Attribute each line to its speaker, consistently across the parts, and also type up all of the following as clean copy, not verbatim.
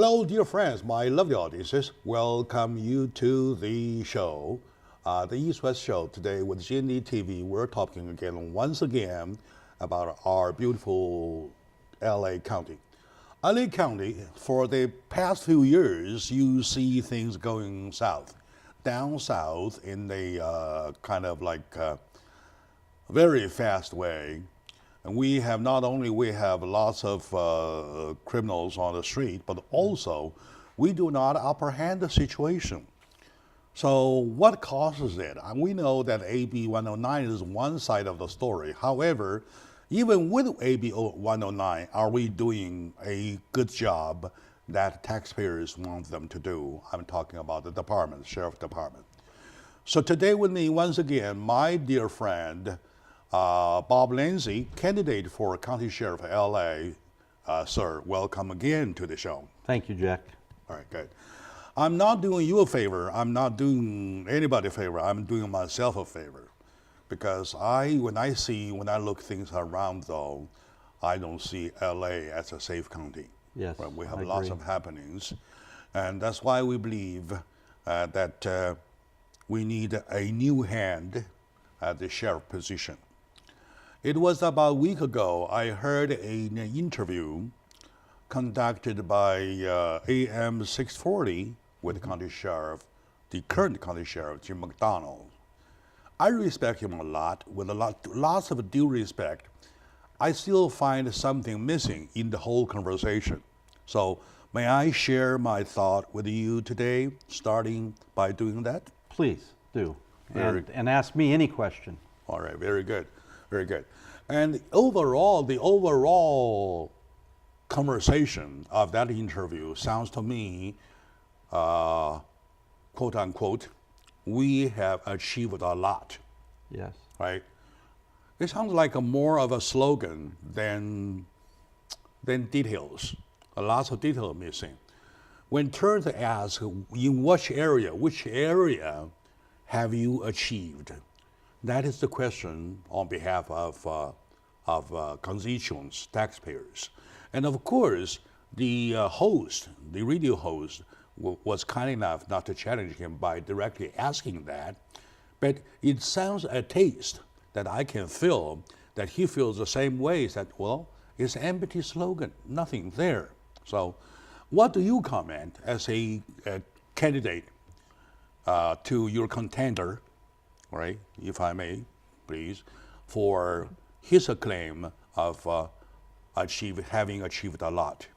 Speaker 1: Hello, dear friends, my lovely audiences. Welcome you to the show, the East West Show. Today with GND TV, we're talking again, once again, about our beautiful LA County. LA County, for the past few years, you see things going south, down south in a kind of like very fast way. And we have not only we have lots of criminals on the street, but also we do not apprehend the situation. So what causes it? And we know that AB 109 is one side of the story. However, even with AB 109, are we doing a good job that taxpayers want them to do? I'm talking about the department, Sheriff Department. So today with me, once again, my dear friend, Bob Lindsay, candidate for County Sheriff of LA. Sir, welcome again to the show.
Speaker 2: Thank you, Jack.
Speaker 1: All right, good. I'm not doing you a favor. I'm not doing anybody a favor. I'm doing myself a favor. Because when I look things around though, I don't see LA as a safe county.
Speaker 2: Yes,
Speaker 1: right? We have
Speaker 2: I
Speaker 1: lots
Speaker 2: agree.
Speaker 1: of happenings. And that's why we believe that we need a new hand at the sheriff position. It was about a week ago, I heard an interview conducted by AM 640 with the county sheriff, the current county sheriff, Jim McDonald. I respect him a lot, with lots of due respect. I still find something missing in the whole conversation. So may I share my thought with you today, starting by doing that?
Speaker 2: Please do. And ask me any question.
Speaker 1: All right, very good, very good. And the overall conversation of that interview sounds to me, quote unquote, we have achieved a lot,
Speaker 2: Yes.
Speaker 1: right? It sounds like a more of a slogan than details. Lots of detail missing. When turned to ask, in which area have you achieved? That is the question on behalf of constituents, taxpayers. And of course, the radio host, was kind enough not to challenge him by directly asking that. But it sounds a taste that I can feel that he feels the same way, that, well, it's an empty slogan, nothing there. So what do you comment as a candidate to your contender, right, if I may, please, for his acclaim of having achieved a lot?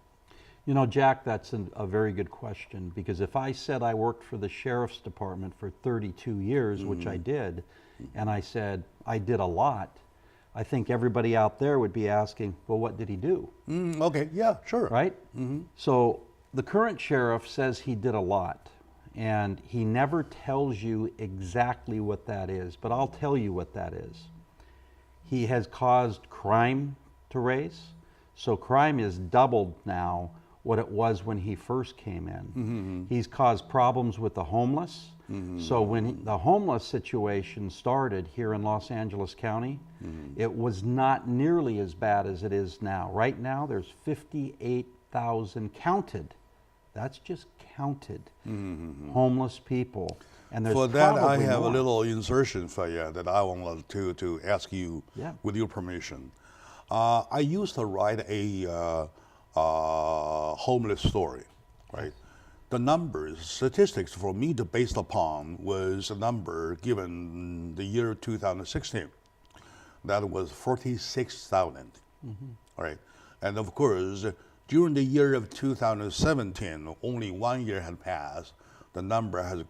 Speaker 2: You know, Jack, that's a very good question, because if I said I worked for the Sheriff's Department for 32 years, which I did, and I said I did a lot, I think everybody out there would be asking, well, what did he do?
Speaker 1: Okay, yeah, sure.
Speaker 2: Right? So the current sheriff says he did a lot, and he never tells you exactly what that is, but I'll tell you what that is. He has caused crime to raise, so crime is doubled now what it was when he first came in. He's caused problems with the homeless. So when the homeless situation started here in Los Angeles County, it was not nearly as bad as it is now. Right now, there's 58,000 counted. That's just counted homeless people. And there's
Speaker 1: For that, I
Speaker 2: probably
Speaker 1: have
Speaker 2: more.
Speaker 1: a little insertion for you that I want to ask you,
Speaker 2: Yeah.
Speaker 1: with your permission. I used to write a homeless story, right? The numbers, statistics for me to based upon was a number given the year 2016. That was 46,000, right? And of course, during the year of 2017, only 1 year had passed. The number has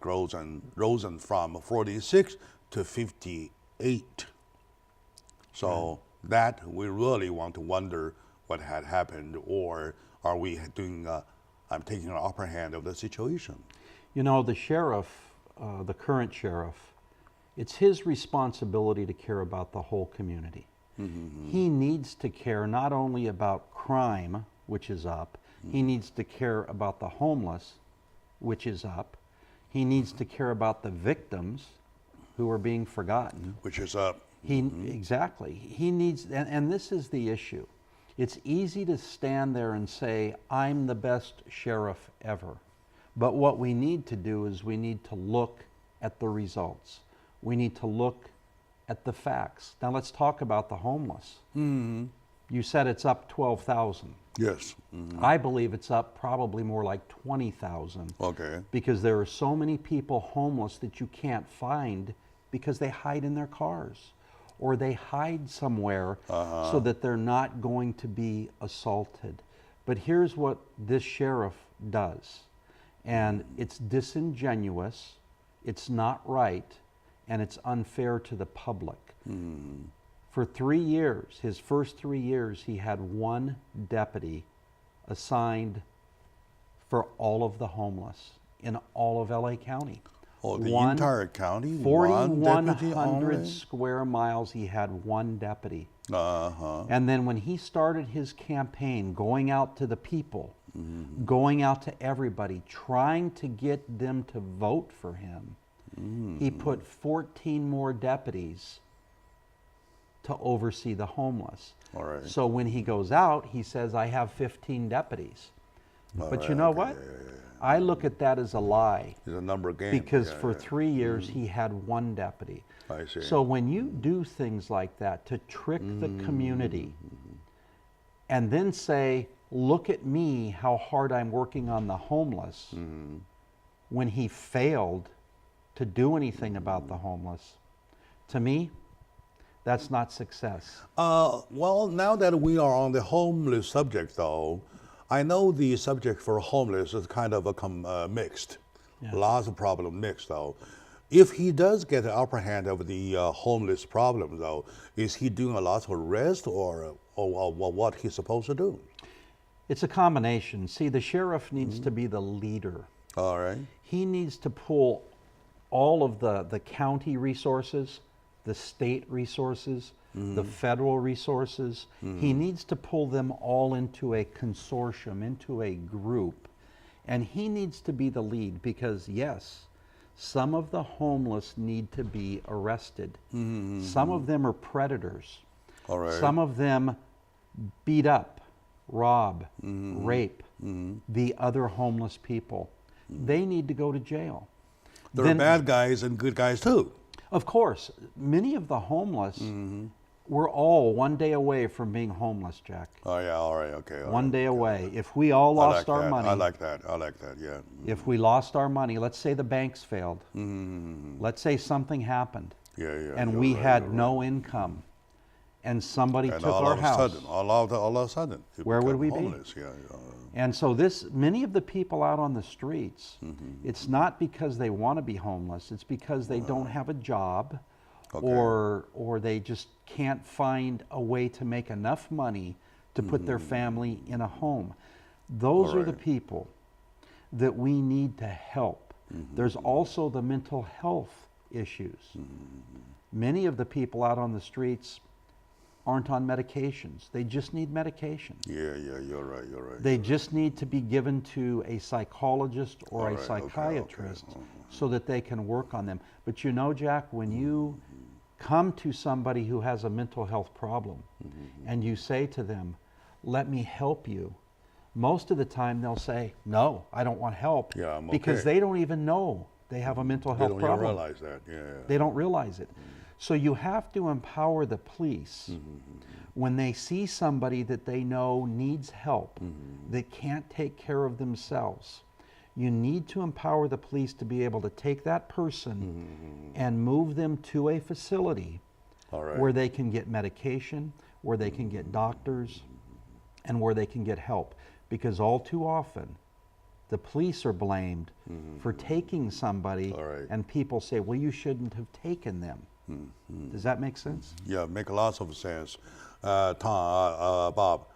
Speaker 1: risen from 46 to 58. So that we really want to wonder what had happened, or are we doing? I'm taking an upper hand of the situation.
Speaker 2: You know, the sheriff, the current sheriff, it's his responsibility to care about the whole community. He needs to care not only about crime, which is up, he needs to care about the homeless, which is up. He needs to care about the victims who are being forgotten.
Speaker 1: Which is up.
Speaker 2: Exactly. He needs, and this is the issue. It's easy to stand there and say, I'm the best sheriff ever. But what we need to do is we need to look at the results. We need to look at the facts. Now let's talk about the homeless.
Speaker 1: Mm-hmm.
Speaker 2: You said it's up 12,000.
Speaker 1: Yes. Mm-hmm.
Speaker 2: I believe it's up probably more like 20,000.
Speaker 1: Okay.
Speaker 2: Because there are so many people homeless that you can't find because they hide in their cars or they hide somewhere so that they're not going to be assaulted. But here's what this sheriff does, and it's disingenuous, it's not right, and it's unfair to the public. For 3 years, his first 3 years, he had one deputy assigned for all of the homeless in all of LA County.
Speaker 1: Oh, the entire county?
Speaker 2: 4,100 square miles, he had one deputy. And then when he started his campaign, going out to the people, going out to everybody, trying to get them to vote for him, he put 14 more deputies to oversee the homeless.
Speaker 1: All right.
Speaker 2: So when he goes out, he says, I have 15 deputies. But you know what? I look at that as a lie.
Speaker 1: It's a number game.
Speaker 2: Because for 3 years, he had one deputy.
Speaker 1: I see.
Speaker 2: So when you do things like that to trick the community and then say, look at me, how hard I'm working on the homeless, when he failed to do anything about the homeless, to me, that's not success.
Speaker 1: Well, now that we are on the homeless subject, though, I know the subject for homeless is kind of a mixed.
Speaker 2: Yeah.
Speaker 1: Lots of problem mixed, though. If he does get the upper hand of the homeless problem, though, is he doing a lot of arrest or what he's supposed to do?
Speaker 2: It's a combination. See, the sheriff needs to be the leader.
Speaker 1: All right.
Speaker 2: He needs to pull all of the county resources, the state resources, the federal resources. He needs to pull them all into a consortium, into a group. And he needs to be the lead because, yes, some of the homeless need to be arrested. Some of them are predators.
Speaker 1: All right.
Speaker 2: Some of them beat up, rob, rape the other homeless people. They need to go to jail.
Speaker 1: There are bad guys and good guys too.
Speaker 2: Of course, many of the homeless we're all one day away from being homeless, Jack.
Speaker 1: Oh yeah, all right, okay.
Speaker 2: One day away. If we all lost our money.
Speaker 1: I like that, yeah.
Speaker 2: If we lost our money, let's say the banks failed. Let's say something happened.
Speaker 1: Yeah.
Speaker 2: And we had no income. And somebody took our house.
Speaker 1: All of a sudden.
Speaker 2: Where would we
Speaker 1: homeless.
Speaker 2: be?
Speaker 1: Yeah.
Speaker 2: And so many of the people out on the streets, it's not because they want to be homeless, it's because they don't have a job.
Speaker 1: Okay.
Speaker 2: Or they just can't find a way to make enough money to put their family in a home. Those are the people that we need to help. There's also the mental health issues. Many of the people out on the streets aren't on medications. They just need medication.
Speaker 1: Yeah, you're right.
Speaker 2: They just need to be given to a psychologist or a psychiatrist so that they can work on them. But you know, Jack, when you come to somebody who has a mental health problem and you say to them, let me help you, most of the time they'll say, no, I don't want help.
Speaker 1: Yeah, I'm
Speaker 2: because they don't even know they have a mental health problem.
Speaker 1: They don't even realize that, yeah.
Speaker 2: They don't realize it. So you have to empower the police when they see somebody that they know needs help, that can't take care of themselves. You need to empower the police to be able to take that person and move them to a facility where they can get medication, where they can get doctors, and where they can get help. Because all too often, the police are blamed for taking somebody, and people say, well, you shouldn't have taken them. Does that make sense?
Speaker 1: Yeah, make lots of sense. Bob,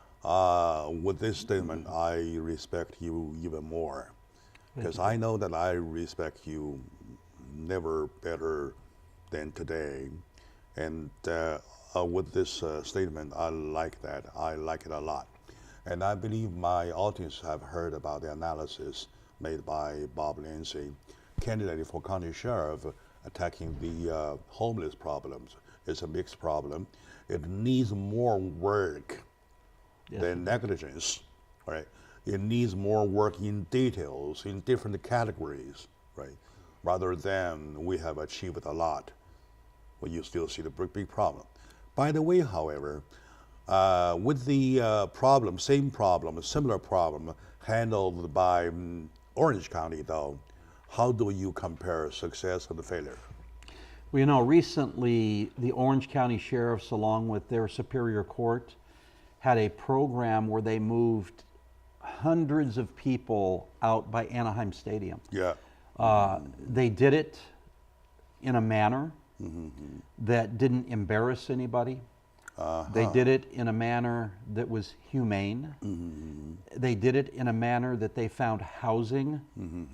Speaker 1: with this statement, I respect you even more. Because I know that I respect you never better than today. And with this statement, I like that. I like it a lot. And I believe my audience have heard about the analysis made by Bob Lindsay, candidate for county sheriff, attacking the homeless problems. It's a mixed problem. It needs more work
Speaker 2: Yes.
Speaker 1: than negligence, right? It needs more work in details, in different categories, right? Rather than we have achieved a lot, but you still see the big problem. By the way, however, with the same problem, a similar problem handled by Orange County, though, how do you compare success and failure?
Speaker 2: Well, recently the Orange County Sheriffs, along with their Superior Court, had a program where they moved hundreds of people out by Anaheim Stadium.
Speaker 1: Yeah.
Speaker 2: They did it in a manner that didn't embarrass anybody. They did it in a manner that was humane. They did it in a manner that they found housing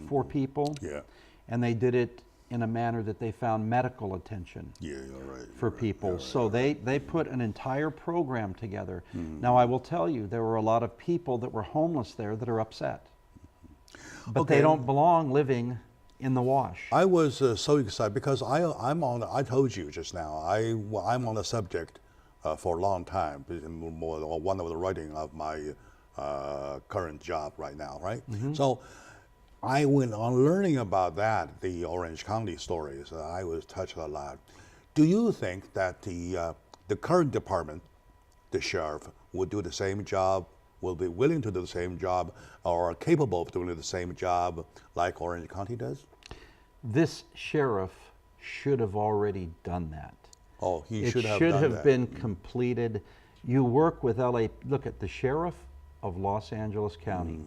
Speaker 2: for people.
Speaker 1: Yeah.
Speaker 2: And they did it in a manner that they found medical attention
Speaker 1: Yeah, you're right.
Speaker 2: for people. So they put an entire program together. Now, I will tell you, there were a lot of people that were homeless there that are upset. But they don't belong living in the wash.
Speaker 1: I was so excited because I told you just now, I'm on the subject for a long time, one of the writing of my current job right now, right? So I went on learning about that, the Orange County stories. I was touched a lot. Do you think that the current department, the sheriff, will do the same job, will be willing to do the same job, or are capable of doing the same job like Orange County does?
Speaker 2: This sheriff should have already done that.
Speaker 1: Oh, he should have
Speaker 2: It should
Speaker 1: done
Speaker 2: have
Speaker 1: that.
Speaker 2: been completed. You work with LA. Look at the sheriff of Los Angeles County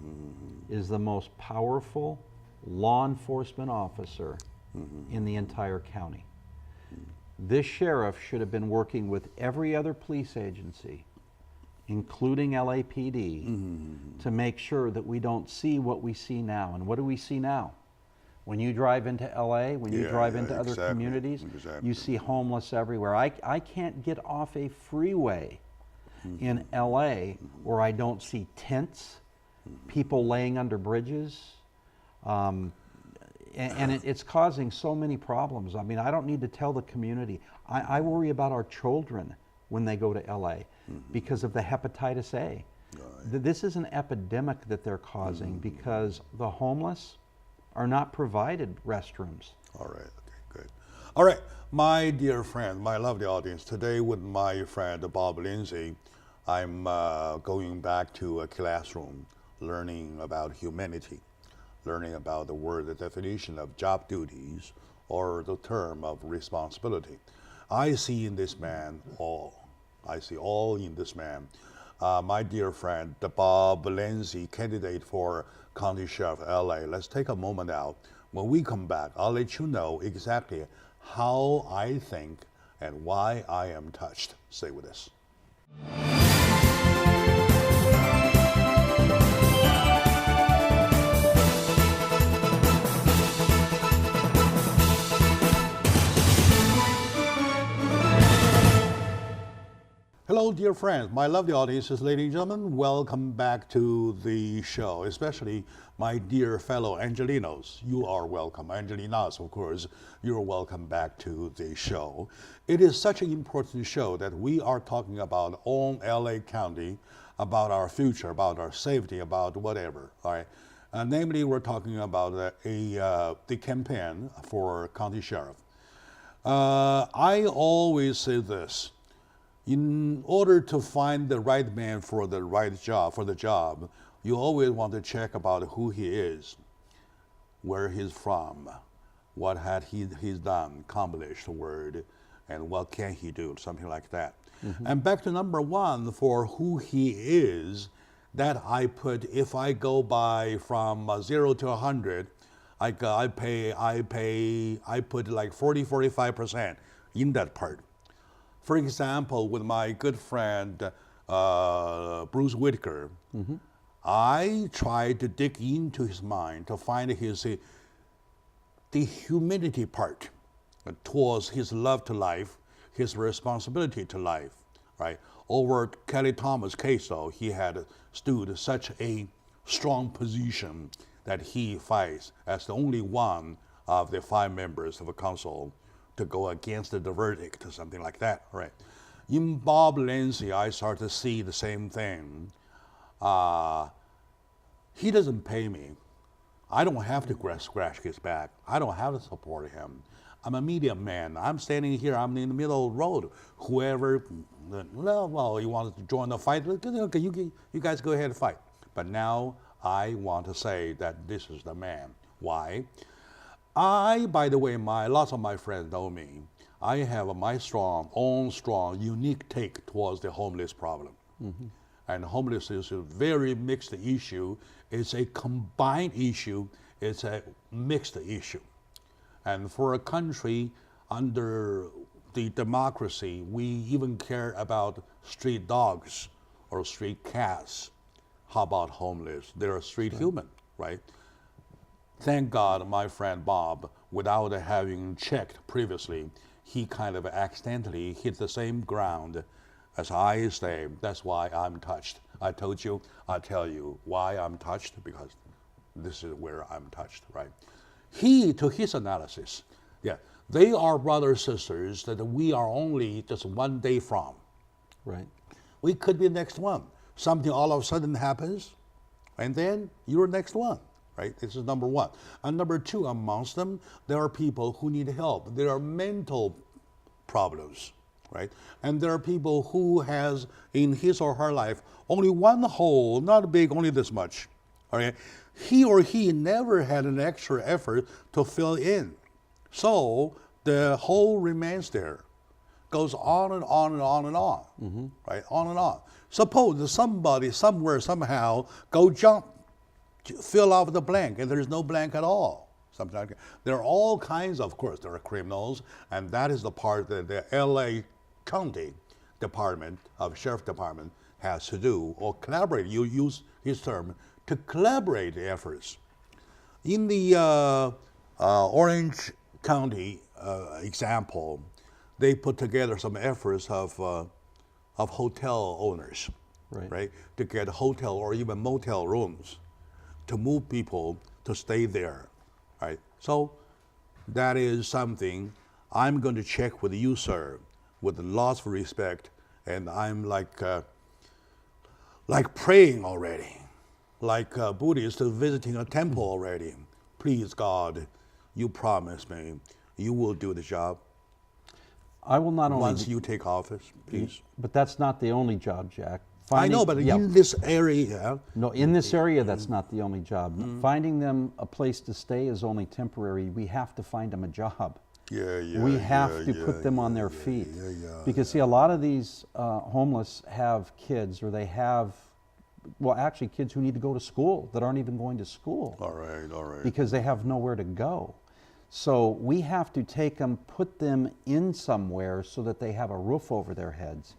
Speaker 2: is the most powerful law enforcement officer in the entire county. This sheriff should have been working with every other police agency, including LAPD, to make sure that we don't see what we see now. And what do we see now? When you drive into LA, when you drive into other communities, you see homeless everywhere. I can't get off a freeway in LA where I don't see tents, people laying under bridges, and it's causing so many problems. I mean, I don't need to tell the community. I worry about our children when they go to LA because of the hepatitis A. This is an epidemic that they're causing because the homeless are not provided restrooms.
Speaker 1: All right, okay, good. All right, my dear friend, my lovely audience, today with my friend Bob Lindsay, I'm going back to a classroom, learning about humanity, learning about the definition of job duties, or the term of responsibility. I see in this man all. I see all in this man. My dear friend, the Bob Lindsay, candidate for County Sheriff LA. Let's take a moment out. When we come back, I'll let you know exactly how I think and why I am touched. Stay with us. Hello, dear friends, my lovely audiences, ladies and gentlemen. Welcome back to the show, especially my dear fellow Angelinos. You are welcome. Angelinas, of course, you're welcome back to the show. It is such an important show that we are talking about on LA County, about our future, about our safety, about whatever, all right? Namely, we're talking about the campaign for county sheriff. I always say this. In order to find the right man for the right job, you always want to check about who he is, where he's from, what had he's done, accomplished word, and what can he do, something like that. And back to number one, for who he is, that I put, if I go by from 0 to 100, I put like 45% in that part. For example, with my good friend Bruce Whitaker, I tried to dig into his mind to find the humanity part towards his love to life, his responsibility to life, right? Over Kelly Thomas' case, though, he had stood such a strong position that he fights as the only one of the 5 members of a council to go against the verdict or something like that, right? In Bob Lindsay, I start to see the same thing. He doesn't pay me. I don't have to scratch his back. I don't have to support him. I'm a media man. I'm standing here. I'm in the middle of the road. Whoever, well, you want to join the fight? Okay, you guys go ahead and fight. But now I want to say that this is the man. Why? By the way, lots of my friends know me. I have my own strong, unique take towards the homeless problem. Mm-hmm. And homelessness is a very mixed issue. It's a combined issue. It's a mixed issue. And for a country under the democracy, we even care about street dogs or street cats. How about homeless? They're a street human, right? Thank God my friend Bob, without having checked previously, he kind of accidentally hit the same ground as I say. That's why I'm touched. I told you, I'll tell you why I'm touched, because this is where I'm touched, right? He, to his analysis, they are brothers, sisters that we are only just one day from.
Speaker 2: Right.
Speaker 1: We could be the next one. Something all of a sudden happens, and then you're the next one, right? This is number one. And number two, amongst them, there are people who need help. There are mental problems, right? And there are people who has in his or her life only one hole, not big, only this much, okay? He or he never had an extra effort to fill in. So the hole remains there, goes on and on and on and on, mm-hmm. right? On and on. Suppose somebody somewhere somehow go jump, fill out the blank, and there's no blank at all. Something like that. There are all kinds of course, there are criminals, and that is the part that the LA County Department of Sheriff Department has to do, or collaborate. You use his term, to collaborate the efforts. In the Orange County example, they put together some efforts of hotel owners, right? To get hotel or even motel rooms, to move people to stay there, right? So that is something I'm going to check with you, sir, with lots of respect, and I'm like praying already, like Buddhists visiting a temple already. Please, God, you promise me you will do the job.
Speaker 2: I will not only
Speaker 1: once you take office, please.
Speaker 2: But that's not the only job, Jack.
Speaker 1: I know, but in this area.
Speaker 2: No, in this area, that's not the only job. Mm-hmm. Finding them a place to stay is only temporary. We have to find them a job. We have to put them on their feet. Because see, a lot of these homeless have kids, or they have, well, actually kids who need to go to school that aren't even going to school.
Speaker 1: All right.
Speaker 2: Because they have nowhere to go. So we have to take them, put them in somewhere so that they have a roof over their heads.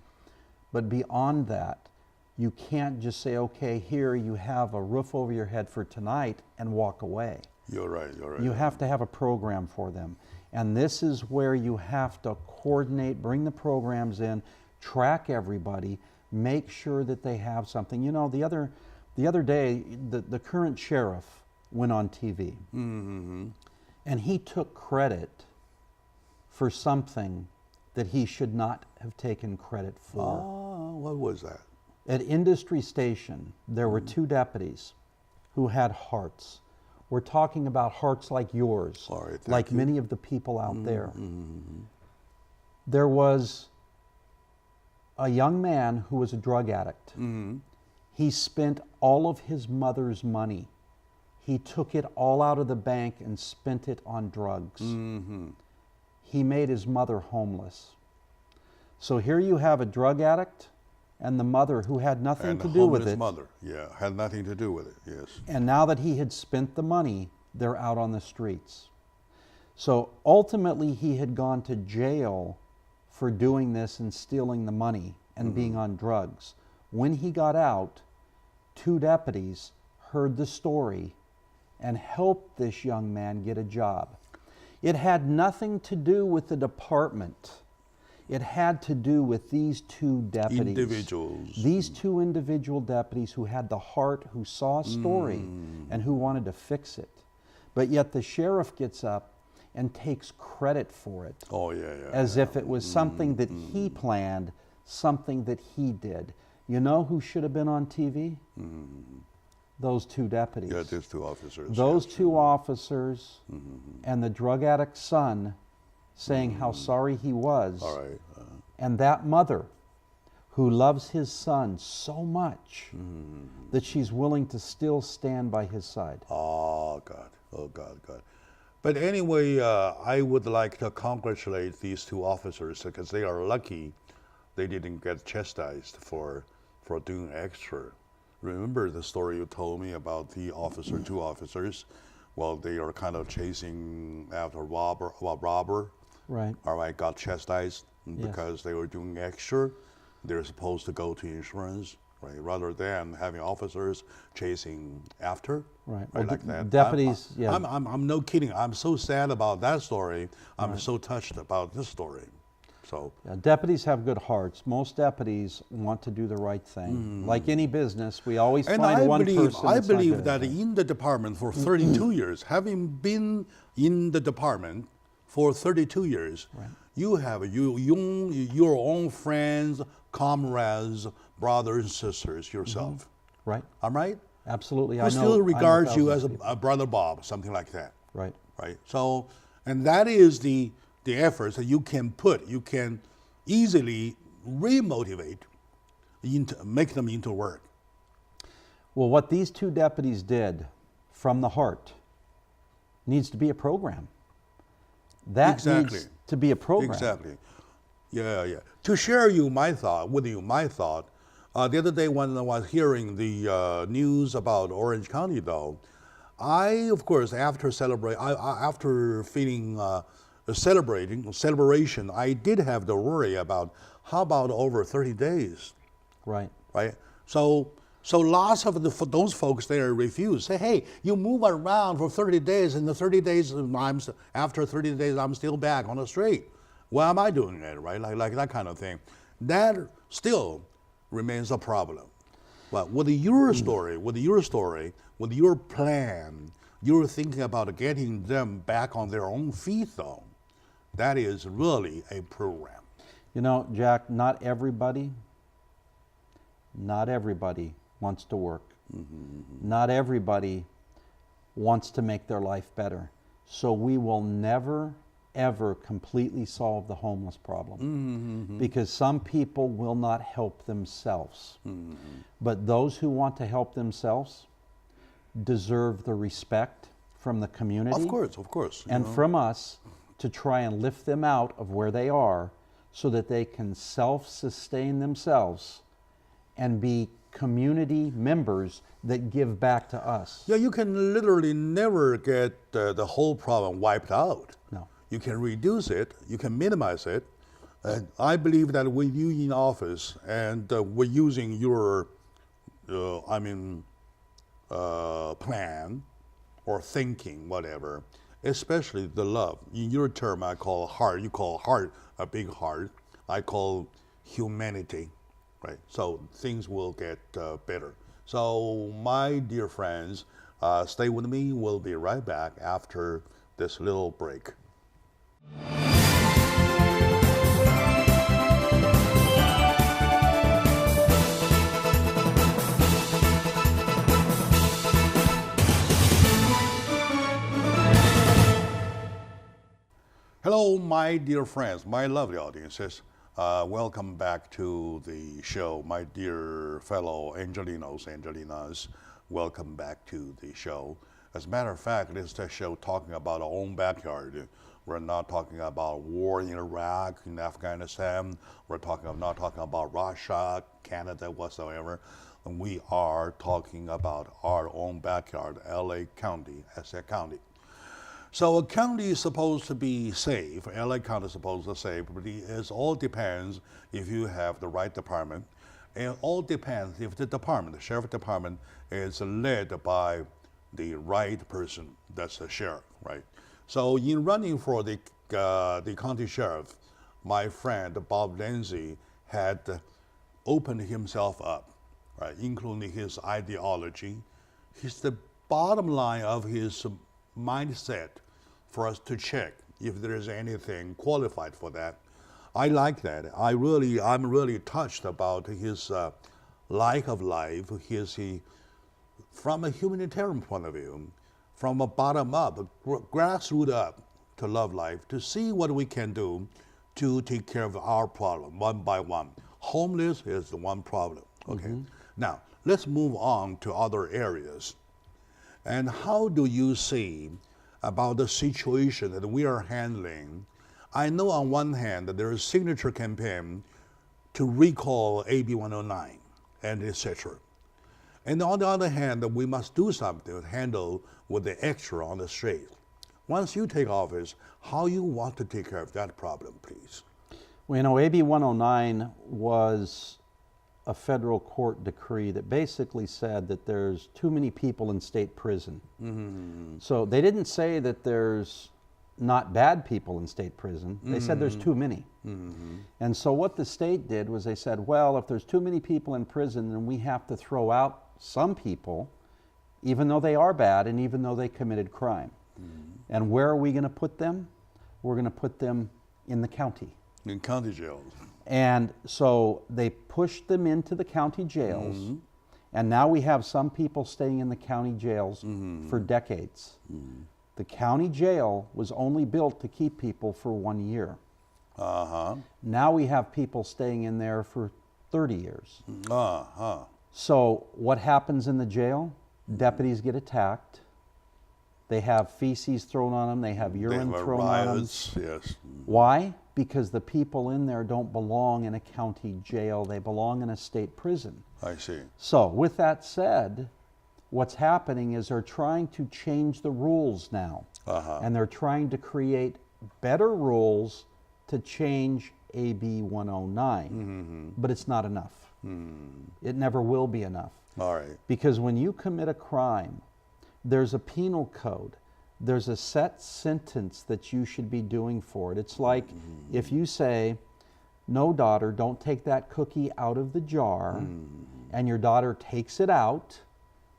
Speaker 2: But beyond that, you can't just say, okay, here you have a roof over your head for tonight and walk away.
Speaker 1: You're right.
Speaker 2: You have to have a program for them. And this is where you have to coordinate, bring the programs in, track everybody, make sure that they have something. You know, the other day, the current sheriff went on TV. Mm-hmm. And he took credit for something that he should not have taken credit for.
Speaker 1: Oh, what was that?
Speaker 2: At Industry Station, there were two deputies who had hearts. We're talking about hearts like yours, like many of the people out there. Mm-hmm. There was a young man who was a drug addict. Mm-hmm. He spent all of his mother's money. He took it all out of the bank and spent it on drugs. Mm-hmm. He made his mother homeless. So here you have a drug addict and the mother who had nothing to do with it.
Speaker 1: Mother, had nothing to do with it, yes.
Speaker 2: And now that he had spent the money, they're out on the streets. So ultimately he had gone to jail for doing this and stealing the money and being on drugs. When he got out, two deputies heard the story and helped this young man get a job. It had nothing to do with the department. It had to do with these two deputies.
Speaker 1: Individuals.
Speaker 2: These two individual deputies who had the heart, who saw a story, and who wanted to fix it. But yet the sheriff gets up and takes credit for it.
Speaker 1: Oh,
Speaker 2: as if it was something that he planned, something that he did. You know who should have been on TV? Those two deputies.
Speaker 1: Yeah, these two officers.
Speaker 2: Those
Speaker 1: yes.
Speaker 2: two officers and the drug addict's son saying how sorry he was.
Speaker 1: All right.
Speaker 2: And that mother who loves his son so much that she's willing to still stand by his side.
Speaker 1: Oh, God. Oh, God, God. But anyway, I would like to congratulate these two officers because they are lucky they didn't get chastised for doing extra. Remember the story you told me about the officer, two officers? Well, they are kind of chasing after robber.
Speaker 2: Right.
Speaker 1: All right, got chastised because they were doing extra. They're supposed to go to insurance, right? Rather than having officers chasing after,
Speaker 2: Right.
Speaker 1: Well,
Speaker 2: Well,
Speaker 1: like that.
Speaker 2: deputies,
Speaker 1: I'm no kidding. I'm so sad about that story. I'm so touched about this story. So
Speaker 2: deputies have good hearts. Most deputies want to do the right thing. Like any business, we always
Speaker 1: and
Speaker 2: find one person.
Speaker 1: I
Speaker 2: that's not
Speaker 1: believe
Speaker 2: good
Speaker 1: that
Speaker 2: at it.
Speaker 1: in the department for 32 years, having been in the department for 32 years, you have your own friends, comrades, brothers and sisters yourself.
Speaker 2: Right.
Speaker 1: I'm right?
Speaker 2: Absolutely.
Speaker 1: Who still regards you as a brother Bob, something like that.
Speaker 2: Right.
Speaker 1: Right. So, and that is the efforts that you can put. You can easily remotivate, make them into work.
Speaker 2: Well, what these two deputies did from the heart needs to be a program. That needs to be a program.
Speaker 1: Exactly. Yeah, yeah. To share my thought, the other day when I was hearing the news about Orange County, though, I, of course, after feeling celebration, I did have the worry about how about over 30 days,
Speaker 2: Right.
Speaker 1: right? So lots of those folks there refuse. Say, hey, you move around for 30 days, and the 30 days, after 30 days, I'm still back on the street. Why am I doing it, right? Like that kind of thing. That still remains a problem. But with your story, with your plan, you're thinking about getting them back on their own feet, though. That is really a program.
Speaker 2: You know, Jack, not everybody wants to work. Not everybody wants to make their life better. So we will never, ever completely solve the homeless problem because some people will not help themselves. But those who want to help themselves deserve the respect from the community.
Speaker 1: Of course.
Speaker 2: And from us to try and lift them out of where they are so that they can self-sustain themselves and be community members that give back to us.
Speaker 1: Yeah, you can literally never get the whole problem wiped out.
Speaker 2: No.
Speaker 1: You can reduce it, you can minimize it. And I believe that with you in office and we're using your, plan or thinking, whatever, especially the love. In your term, I call heart. You call heart a big heart. I call humanity, right? So things will get better. So my dear friends, stay with me. We'll be right back after this little break. Hello, my dear friends, my lovely audiences. Welcome back to the show. My dear fellow Angelinas, welcome back to the show. As a matter of fact, this is a show talking about our own backyard. We're not talking about war in Iraq, in Afghanistan. We're not talking about Russia, Canada, whatsoever. And we are talking about our own backyard, LA County, Essex County. So a county is supposed to be safe. LA County is supposed to be safe, but it all depends if you have the right department. And it all depends if the sheriff department, is led by the right person. That's the sheriff, right? So in running for the county sheriff, my friend Bob Lindsay had opened himself up, right, including his ideology. The bottom line of his mindset for us to check if there is anything qualified for that. I like that. I'm really touched about his like of life. From a humanitarian point of view, from a bottom up, grassroots up to love life, to see what we can do to take care of our problem one by one. Homeless is the one problem. Okay. Now let's move on to other areas. And how do you see about the situation that we are handling? I know on one hand that there is a signature campaign to recall AB 109 and etc. And on the other hand, we must do something to handle with the extra on the street. Once you take office, how you want to take care of that problem, please?
Speaker 2: Well, AB 109 was a federal court decree that basically said that there's too many people in state prison. So they didn't say that there's not bad people in state prison. They said there's too many. And so what the state did was they said, well, if there's too many people in prison, then we have to throw out some people, even though they are bad and even though they committed crime. And where are we going to put them? We're going to put them in the county.
Speaker 1: In county jails.
Speaker 2: And so they pushed them into the county jails, and now we have some people staying in the county jails for decades. The county jail was only built to keep people for 1 year. Now we have people staying in there for 30 years. So what happens in the jail? Deputies get attacked. They have feces thrown on them. They have urine thrown
Speaker 1: riots,
Speaker 2: on them.
Speaker 1: Yes.
Speaker 2: Why? Because the people in there don't belong in a county jail. They belong in a state prison.
Speaker 1: I see.
Speaker 2: So with that said, what's happening is they're trying to change the rules now. And they're trying to create better rules to change AB 109. But it's not enough. It never will be enough.
Speaker 1: All right.
Speaker 2: Because when you commit a crime, there's a penal code. There's a set sentence that you should be doing for it. It's like if you say, no, daughter, don't take that cookie out of the jar, and your daughter takes it out,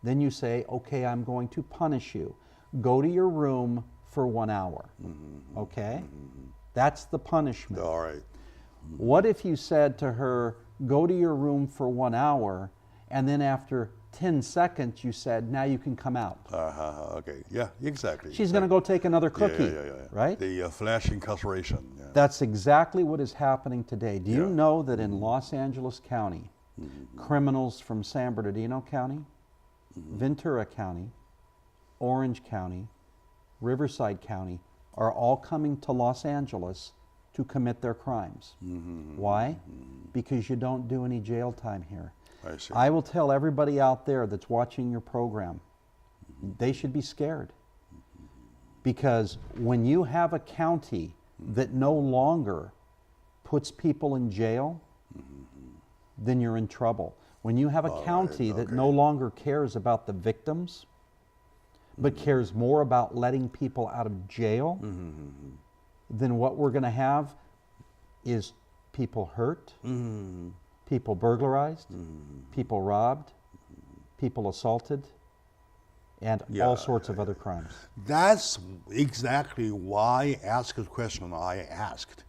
Speaker 2: then you say, okay, I'm going to punish you. Go to your room for 1 hour. Okay? That's the punishment.
Speaker 1: All right.
Speaker 2: What if you said to her, go to your room for 1 hour, and then after 10 seconds you said, now you can come out?
Speaker 1: Okay. Yeah, exactly.
Speaker 2: She's going to go take another cookie, right?
Speaker 1: The flash incarceration. Yeah.
Speaker 2: That's exactly what is happening today. Do you know that in Los Angeles County, criminals from San Bernardino County, Ventura County, Orange County, Riverside County are all coming to Los Angeles to commit their crimes? Why? Because you don't do any jail time here.
Speaker 1: I see.
Speaker 2: I will tell everybody out there that's watching your program, they should be scared. Because when you have a county that no longer puts people in jail, then you're in trouble. When you have a county that no longer cares about the victims, but cares more about letting people out of jail, then what we're going to have is people hurt, people burglarized, people robbed, people assaulted, and all sorts of other crimes.
Speaker 1: That's exactly why I asked the question I asked.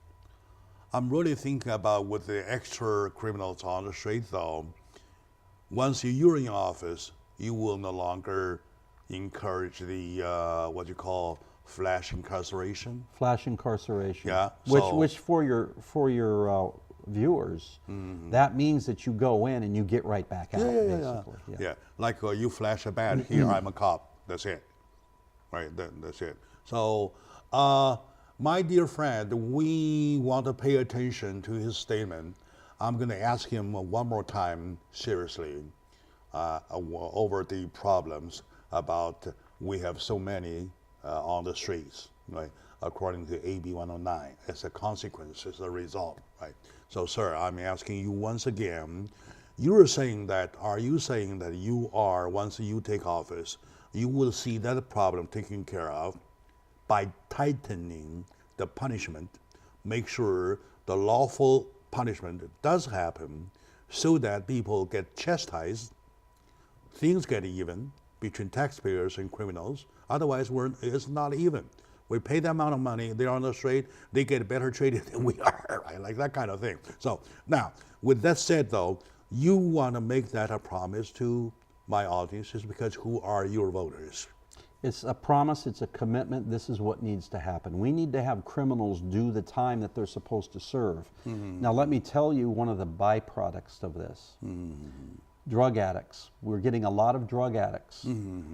Speaker 1: I'm really thinking about with the extra criminals on the street, though, once you're in office, you will no longer encourage the, what you call, flash incarceration.
Speaker 2: Flash incarceration.
Speaker 1: Yeah.
Speaker 2: Which for your viewers, that means that you go in and you get right back out, basically.
Speaker 1: Yeah. Like you flash a badge, here I'm a cop, that's it. Right, that's it. So, my dear friend, we want to pay attention to his statement. I'm going to ask him one more time, seriously, over the problems about we have so many on the streets, right? According to AB 109, as a consequence, as a result, right? So, sir, I'm asking you once again, are you saying that you are, once you take office, you will see that problem taken care of by tightening the punishment, make sure the lawful punishment does happen so that people get chastised, things get even between taxpayers and criminals. Otherwise, it's not even. We pay that amount of money. They're on the street. They get better treated than we are, right? Like that kind of thing. So now, with that said, though, you want to make that a promise to my audiences because who are your voters?
Speaker 2: It's a promise, it's a commitment, this is what needs to happen. We need to have criminals do the time that they're supposed to serve. Now let me tell you one of the byproducts of this. Drug addicts. We're getting a lot of drug addicts,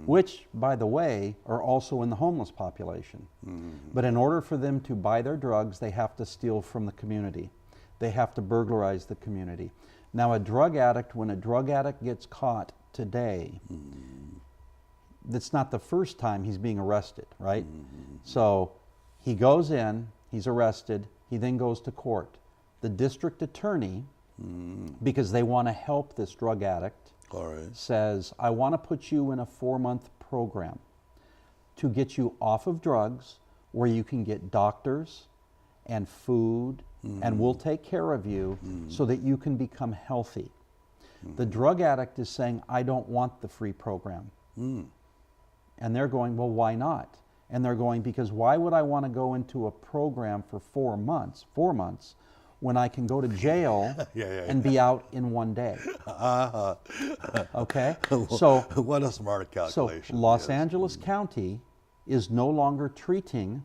Speaker 2: which, by the way, are also in the homeless population. But in order for them to buy their drugs, they have to steal from the community. They have to burglarize the community. Now a drug addict, when a drug addict gets caught today, that's not the first time he's being arrested, right? So he goes in, he's arrested, he then goes to court. The district attorney, because they want to help this drug addict, says, I want to put you in a 4-month program to get you off of drugs where you can get doctors and food and we'll take care of you so that you can become healthy. The drug addict is saying, I don't want the free program. And they're going, well, why not? And they're going, because why would I want to go into a program for 4 months, when I can go to jail and be out in 1 day? Okay? So
Speaker 1: what a smart calculation.
Speaker 2: So Los Angeles County is no longer treating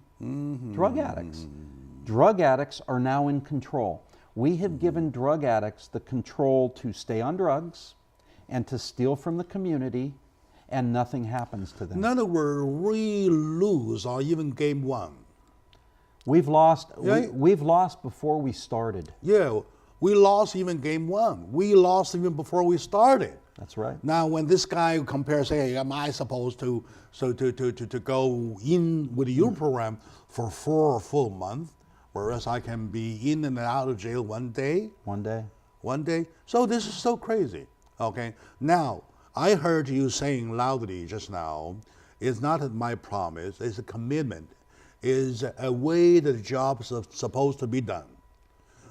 Speaker 2: drug addicts. Drug addicts are now in control. We have given drug addicts the control to stay on drugs and to steal from the community, and nothing happens to them.
Speaker 1: In other words, we lose or even game one.
Speaker 2: We've lost. We've lost before we started.
Speaker 1: Yeah, we lost even game one. We lost even before we started.
Speaker 2: That's right.
Speaker 1: Now, when this guy compares, hey, am I supposed to go in with your program for 4 full months, whereas I can be in and out of jail 1 day?
Speaker 2: 1 day.
Speaker 1: 1 day. So this is so crazy. Okay. Now, I heard you saying loudly just now, it's not my promise, it's a commitment. Is a way that the job is supposed to be done.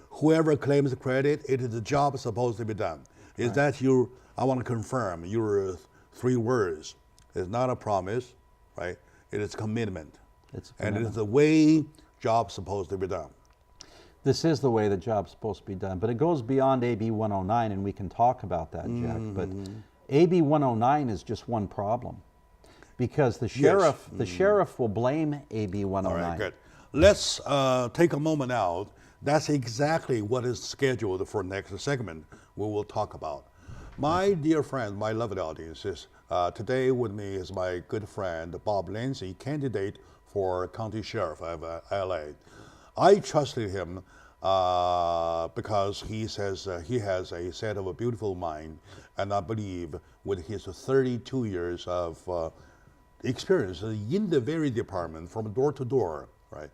Speaker 1: Whoever claims the credit, it is the job supposed to be done. Is that your, I want to confirm, your 3 words. It's not a promise, right? It is commitment.
Speaker 2: It's a
Speaker 1: and
Speaker 2: commitment.
Speaker 1: it is the way job's supposed to be done.
Speaker 2: This is the way the job's supposed to be done, but it goes beyond AB 109, and we can talk about that, Jack. But AB 109 is just one problem, because the sheriff, the sheriff will blame AB 109.
Speaker 1: All right, good. Let's take a moment out. That's exactly what is scheduled for next segment we will talk about. My dear friend, my lovely audiences, today with me is my good friend Bob Lindsay, candidate for County Sheriff of LA. I trusted him because he says he has a set of a beautiful mind, and I believe with his 32 years of experience in the very department from door to door, right?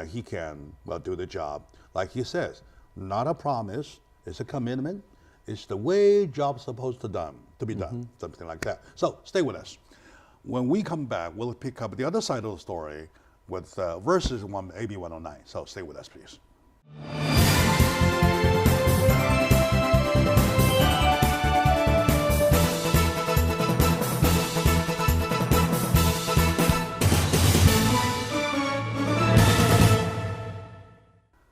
Speaker 1: He can do the job. Like he says, not a promise, it's a commitment. It's the way job's supposed to be done, something like that. So stay with us. When we come back, we'll pick up the other side of the story with verses AB 109. So stay with us, please.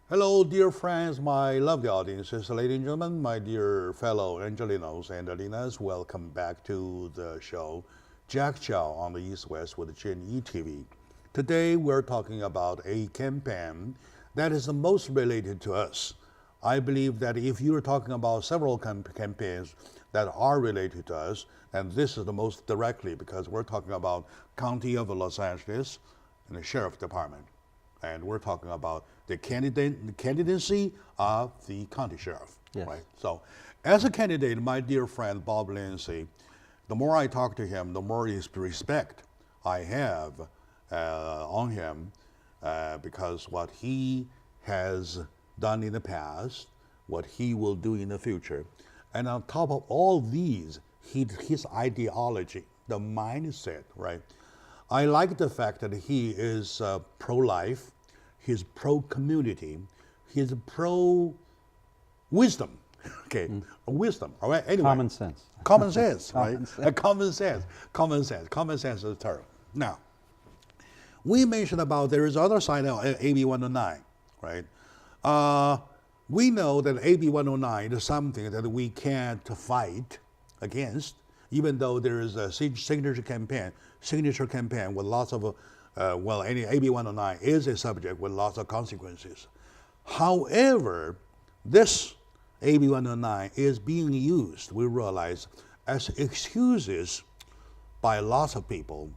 Speaker 1: Hello, dear friends, my lovely audiences, ladies and gentlemen, my dear fellow Angelinos and Alinas, welcome back to the show, Jack Chow on the East West with GNE TV. Today, we're talking about a campaign that is the most related to us. I believe that if you're talking about several campaigns that are related to us, and this is the most directly because we're talking about County of Los Angeles and the Sheriff Department. And we're talking about the candidacy of the county sheriff, right? So as a candidate, my dear friend Bob Lindsay, the more I talk to him, the more respect I have on him because what he has done in the past, what he will do in the future. And on top of all these, his ideology, the mindset, right? I like the fact that he is pro-life, he's pro-community, he's pro-wisdom, okay, wisdom, all right? Anyway.
Speaker 2: Common sense.
Speaker 1: Common sense, right? Common sense. Common sense is the term. Now, We mentioned about there is other side of AB 109, right? We know that AB 109 is something that we can't fight against, even though there is a signature campaign with lots of, any AB 109 is a subject with lots of consequences. However, this AB 109 is being used, we realize, as excuses by lots of people,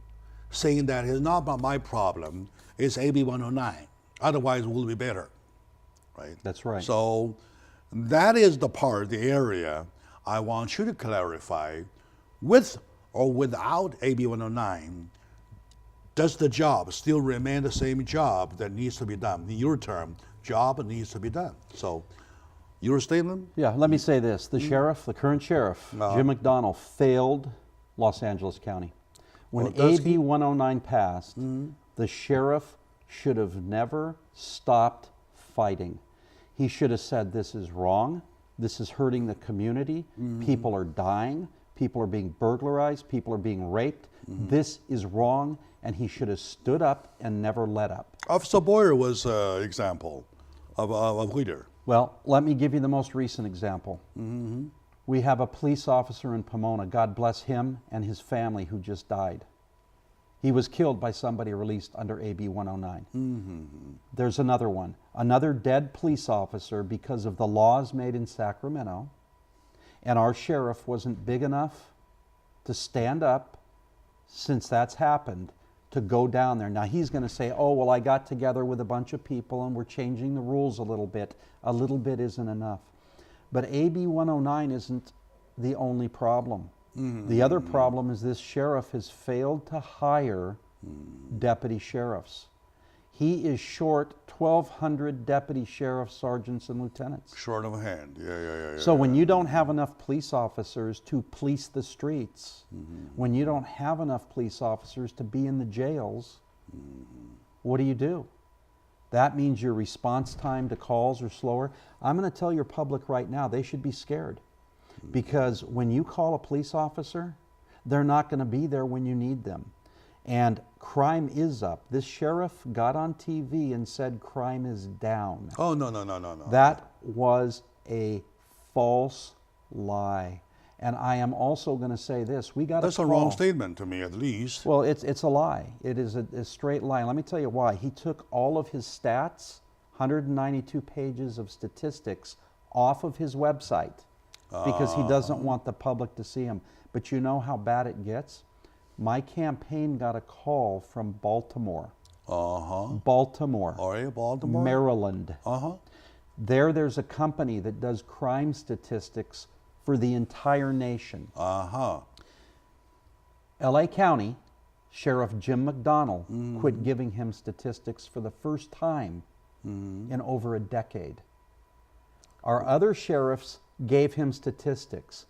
Speaker 1: saying that it's not my problem, it's AB 109. Otherwise, it will be better, right?
Speaker 2: That's right.
Speaker 1: So that is the area I want you to clarify. With or without AB 109, does the job still remain the same job that needs to be done? In your term, job needs to be done. So, your statement?
Speaker 2: Yeah, let me say this. The sheriff, the current sheriff, Jim McDonnell, failed Los Angeles County. When AB 109 passed, the sheriff should have never stopped fighting. He should have said, this is wrong, this is hurting the community, people are dying, people are being burglarized, people are being raped, this is wrong, and he should have stood up and never let up.
Speaker 1: Officer Boyer was an example of a leader.
Speaker 2: Well, let me give you the most recent example. We have a police officer in Pomona, God bless him and his family, who just died. He was killed by somebody released under AB 109. There's another one, another dead police officer because of the laws made in Sacramento, and our sheriff wasn't big enough to stand up, since that's happened, to go down there. Now he's going to say, oh, well, I got together with a bunch of people and we're changing the rules a little bit. A little bit isn't enough. But AB 109 isn't the only problem. The other problem is this sheriff has failed to hire deputy sheriffs. He is short 1,200 deputy sheriffs, sergeants, and lieutenants.
Speaker 1: Short of a hand, yeah.
Speaker 2: So when you don't have enough police officers to police the streets, when you don't have enough police officers to be in the jails, what do? That means your response time to calls are slower. I'm going to tell your public right now, they should be scared. Because when you call a police officer, they're not going to be there when you need them. And crime is up. This sheriff got on TV and said crime is down.
Speaker 1: Oh, no.
Speaker 2: That was a false lie. And I am also going to say this.
Speaker 1: That's a wrong statement to me, at least.
Speaker 2: Well, it's a lie. It is a straight lie. Let me tell you why. He took all of his stats, 192 pages of statistics, off of his website because he doesn't want the public to see them. But you know how bad it gets? My campaign got a call from Baltimore. Baltimore.
Speaker 1: All right, Baltimore.
Speaker 2: Maryland. There's a company that does crime statistics for the entire nation. LA County Sheriff Jim McDonnell quit giving him statistics for the first time in over a decade. Our other sheriffs gave him statistics.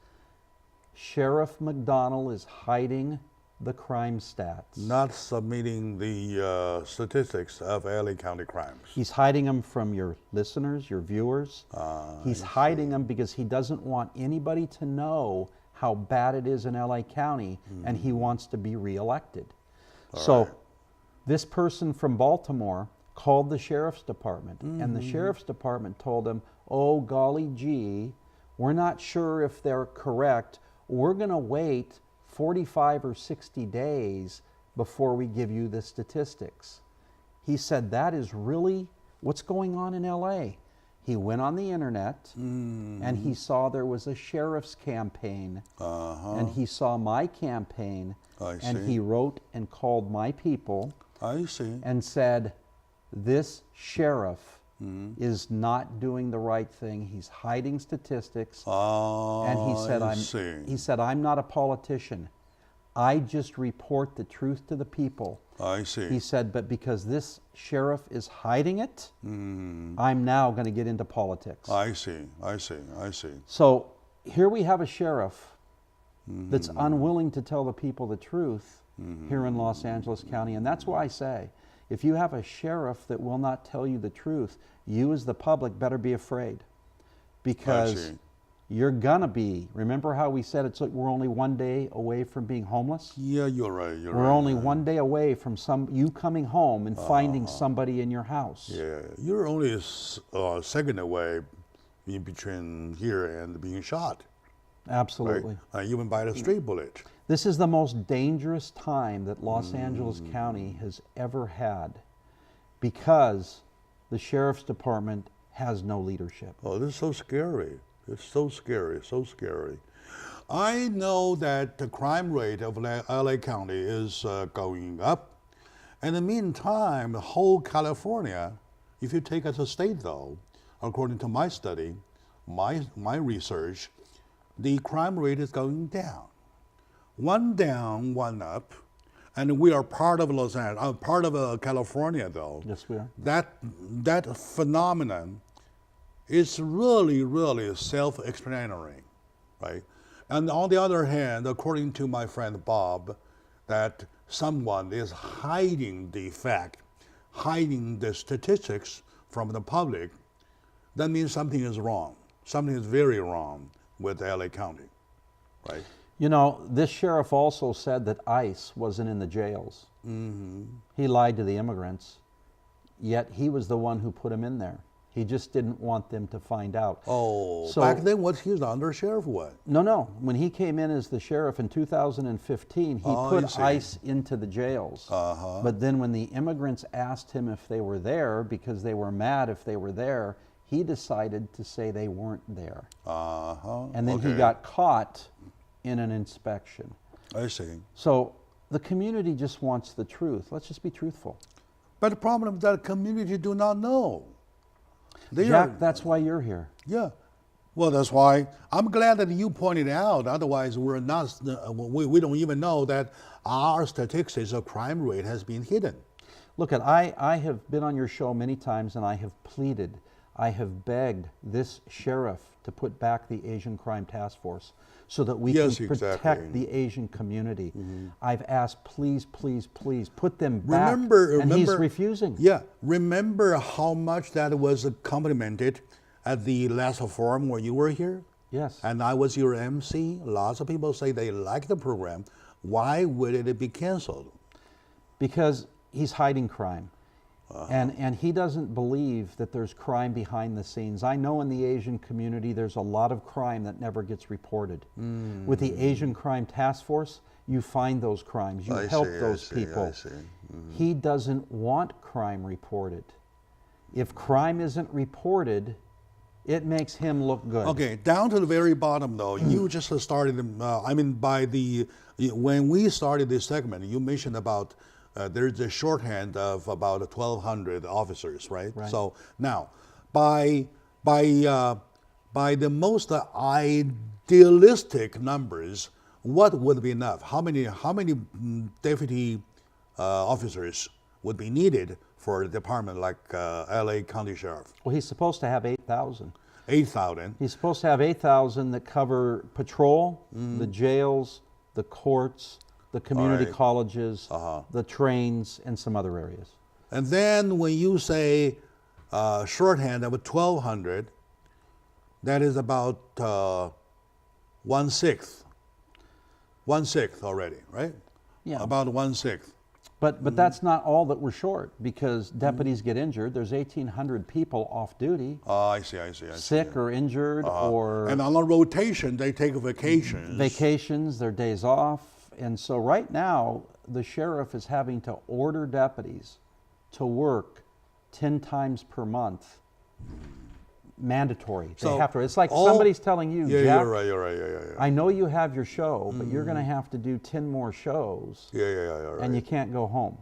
Speaker 2: Sheriff McDonnell is hiding the crime stats.
Speaker 1: Not submitting the statistics of LA County crimes.
Speaker 2: He's hiding them from your listeners, your viewers. He's hiding them because he doesn't want anybody to know how bad it is in LA County, and he wants to be reelected. So this person from Baltimore called the sheriff's department, and the sheriff's department told him, oh, golly gee, we're not sure if they're correct. We're going to wait 45 or 60 days before we give you the statistics. He said, that is really what's going on in LA. He went on the internet and he saw there was a sheriff's campaign, and he saw my campaign, and he wrote and called my people and said, this sheriff is not doing the right thing. He's hiding statistics. And he said, I'm not a politician. I just report the truth to the people. He said, but because this sheriff is hiding it, I'm now going to get into politics.
Speaker 1: I see.
Speaker 2: So here we have a sheriff that's unwilling to tell the people the truth here in Los Angeles County. And that's why I say, if you have a sheriff that will not tell you the truth, you as the public better be afraid. Because you're gonna be. Remember how we said we're only one day away from being homeless?
Speaker 1: Yeah, you're right.
Speaker 2: We're only one day away from you coming home and finding somebody in your house.
Speaker 1: Yeah, you're only a second away in between here and being shot.
Speaker 2: Absolutely.
Speaker 1: Right? Even by the stray bullet.
Speaker 2: This is the most dangerous time that Los Angeles County has ever had because the Sheriff's Department has no leadership.
Speaker 1: Oh, this is so scary. It's so scary, so scary. I know that the crime rate of LA County is going up. In the meantime, the whole California, if you take as a state though, according to my study, my research, the crime rate is going down. One down, one up. And we are part of Los Angeles, part of California though.
Speaker 2: Yes, we are.
Speaker 1: That phenomenon is really, really self-explanatory, right? And on the other hand, according to my friend Bob, that someone is hiding the fact, hiding the statistics from the public, that means something is wrong. Something is very wrong with LA County, right?
Speaker 2: You know, this sheriff also said that ICE wasn't in the jails. He lied to the immigrants, yet he was the one who put them in there. He just didn't want them to find out.
Speaker 1: Oh,
Speaker 2: so,
Speaker 1: back then, he was the undersheriff, what?
Speaker 2: No. When he came in as the sheriff in 2015, he put ICE into the jails. But then when the immigrants asked him if they were there, because they were mad if they were there, he decided to say they weren't there. And then he got caught in an inspection.
Speaker 1: I see.
Speaker 2: So the community just wants the truth. Let's just be truthful.
Speaker 1: But the problem is that the community do not know.
Speaker 2: Jack, that's why you're here.
Speaker 1: Yeah. Well, that's why I'm glad that you pointed out. Otherwise, we're not. We don't even know that our statistics of crime rate has been hidden.
Speaker 2: Look, I have been on your show many times, and I have pleaded, I have begged this sheriff to put back the Asian Crime Task Force so that we can protect the Asian community. I've asked, please, please, please, put them back, and he's refusing.
Speaker 1: Yeah, remember how much that was complimented at the last forum where you were here?
Speaker 2: Yes.
Speaker 1: And I was your MC. Lots of people say they like the program. Why would it be canceled?
Speaker 2: Because he's hiding crime. And he doesn't believe that there's crime behind the scenes. I know in the Asian community there's a lot of crime that never gets reported. With the Asian Crime Task Force, you find those crimes. You help those people. He doesn't want crime reported. If crime isn't reported, it makes him look good.
Speaker 1: Okay, down to the very bottom though, you just started, when we started this segment, you mentioned about there's a shorthand of about 1,200 officers, right? So now, by the most idealistic numbers, what would be enough? How many deputy officers would be needed for a department like LA County Sheriff?
Speaker 2: Well, he's supposed to have 8,000.
Speaker 1: 8,000.
Speaker 2: He's supposed to have 8,000 that cover patrol, the jails, the courts, the community colleges, the trains, and some other areas.
Speaker 1: And then when you say shorthand of 1,200, that is about 1/6. 1/6 already, right?
Speaker 2: Yeah.
Speaker 1: About 1/6.
Speaker 2: But that's not all that we're short, because deputies get injured. There's 1,800 people off duty.
Speaker 1: I see.
Speaker 2: Sick or injured or...
Speaker 1: And on a rotation, they take vacations.
Speaker 2: Vacations, their days off. And so right now, the sheriff is having to order deputies to work 10 times per month. Mandatory. They have to. It's like somebody's telling you, Jack,
Speaker 1: you're right.
Speaker 2: I know you have your show, but you're going to have to do 10 more shows.
Speaker 1: Right.
Speaker 2: And you can't go home.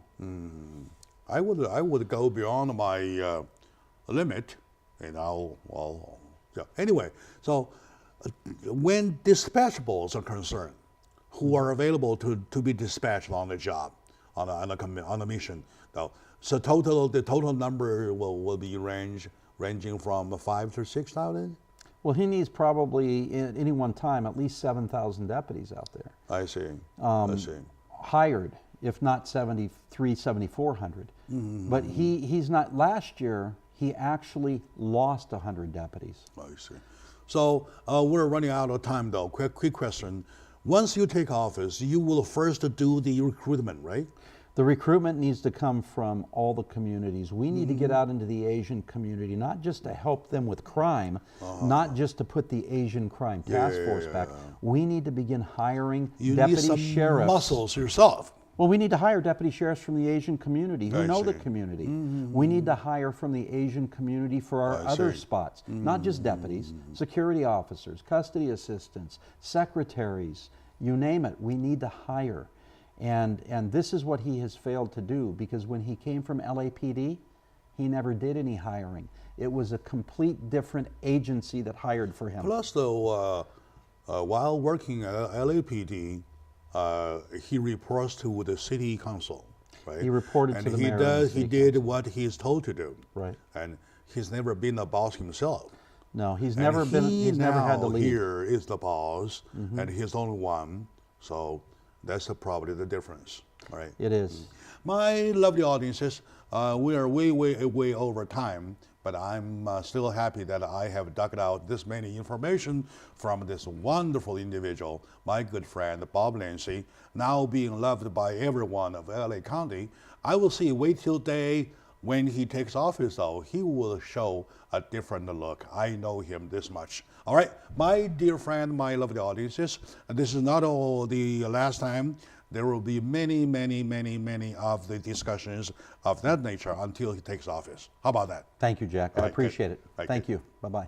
Speaker 1: I would go beyond my limit, and Anyway, so when dispatchables are concerned, who are available to be dispatched on the job, on a mission, though, so the total number will be ranging from 5,000 to 6,000.
Speaker 2: Well, he needs probably at any one time at least 7,000 deputies out there.
Speaker 1: I see.
Speaker 2: Hired, if not 7,400. But he's not. Last year he actually lost 100 deputies.
Speaker 1: I see. So we're running out of time, though. Quick question. Once you take office, you will first do the recruitment, right?
Speaker 2: The recruitment needs to come from all the communities. We need to get out into the Asian community, not just to help them with crime, not just to put the Asian crime task force back. We need to begin hiring
Speaker 1: You
Speaker 2: deputy
Speaker 1: need some
Speaker 2: sheriffs.
Speaker 1: muscles yourself.
Speaker 2: Well, we need to hire deputy sheriffs from the Asian community who
Speaker 1: I
Speaker 2: know the
Speaker 1: see.
Speaker 2: community. We need to hire from the Asian community for our other spots, not just deputies, security officers, custody assistants, secretaries, you name it. We need to hire. And this is what he has failed to do, because when he came from LAPD, he never did any hiring. It was a complete different agency that hired for him.
Speaker 1: Plus, though, while working at LAPD, he reports to the city council, right?
Speaker 2: He reported to the mayor and the
Speaker 1: He
Speaker 2: city
Speaker 1: did what he's told to do.
Speaker 2: Right.
Speaker 1: And he's never been a boss himself.
Speaker 2: No, he's
Speaker 1: And
Speaker 2: never been. He's never had the
Speaker 1: now
Speaker 2: lead.
Speaker 1: here is the boss, and he's the only one. So that's probably the difference, all right?
Speaker 2: It is.
Speaker 1: My lovely audiences, we are way over time, but I'm still happy that I have dug out this many information from this wonderful individual, my good friend Bob Lancy, now being loved by everyone of LA County. I will see, wait till day when he takes office, though, he will show a different look. I know him this much. All right, my dear friend, my lovely audiences, this is not all the last time. There will be many of the discussions of that nature until he takes office. How about that?
Speaker 2: Thank you, Jack. I
Speaker 1: right, good.
Speaker 2: appreciate it.
Speaker 1: Right,
Speaker 2: Thank you. Bye-bye.